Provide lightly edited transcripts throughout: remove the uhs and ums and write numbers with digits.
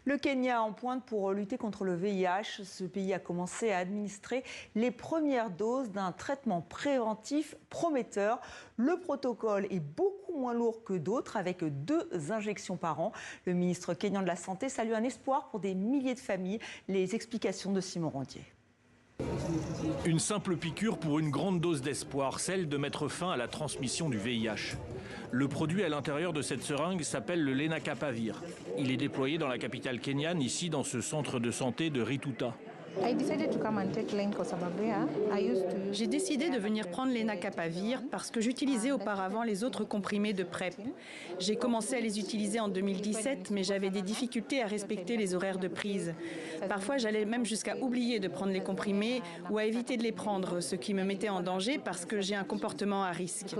Le Kenya en pointe pour lutter contre le VIH. Ce pays a commencé à administrer les premières doses d'un traitement préventif prometteur. Le protocole est beaucoup moins lourd que d'autres, avec 2 injections par an. Le ministre kényan de la Santé salue un espoir pour des milliers de familles. Les explications de Simon Rondier. Une simple piqûre pour une grande dose d'espoir, celle de mettre fin à la transmission du VIH. Le produit à l'intérieur de cette seringue s'appelle le Lenacapavir. Il est déployé dans la capitale kenyane, ici dans ce centre de santé de Rituta. J'ai décidé de venir prendre l'Lenacapavir parce que j'utilisais auparavant les autres comprimés de PrEP. J'ai commencé à les utiliser en 2017, mais j'avais des difficultés à respecter les horaires de prise. Parfois, j'allais même jusqu'à oublier de prendre les comprimés ou à éviter de les prendre, ce qui me mettait en danger parce que j'ai un comportement à risque.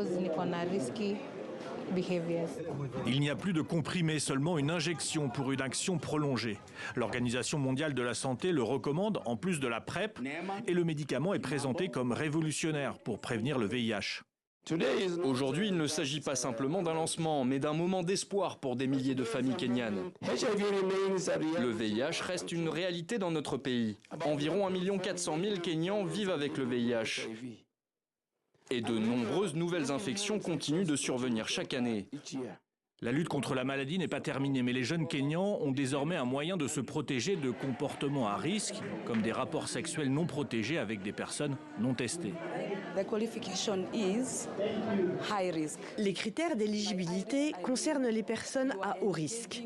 Il n'y a plus de comprimés, seulement une injection pour une action prolongée. L'Organisation mondiale de la santé le recommande en plus de la PrEP et le médicament est présenté comme révolutionnaire pour prévenir le VIH. Aujourd'hui, il ne s'agit pas simplement d'un lancement, mais d'un moment d'espoir pour des milliers de familles kenyanes. Le VIH reste une réalité dans notre pays. Environ 1 400 000 Kenyans vivent avec le VIH. Et de nombreuses nouvelles infections continuent de survenir chaque année. La lutte contre la maladie n'est pas terminée, mais les jeunes Kenyans ont désormais un moyen de se protéger de comportements à risque, comme des rapports sexuels non protégés avec des personnes non testées. Les critères d'éligibilité concernent les personnes à haut risque.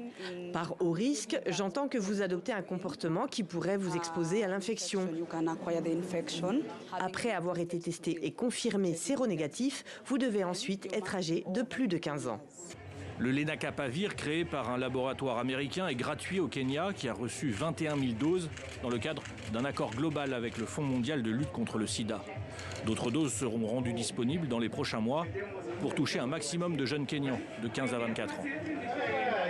Par haut risque, j'entends que vous adoptez un comportement qui pourrait vous exposer à l'infection. Après avoir été testé et confirmé séronégatif, vous devez ensuite être âgé de plus de 15 ans. Le Lenacapavir, créé par un laboratoire américain, est gratuit au Kenya, qui a reçu 21 000 doses dans le cadre d'un accord global avec le Fonds mondial de lutte contre le sida. D'autres doses seront rendues disponibles dans les prochains mois pour toucher un maximum de jeunes Kenyans de 15 à 24 ans.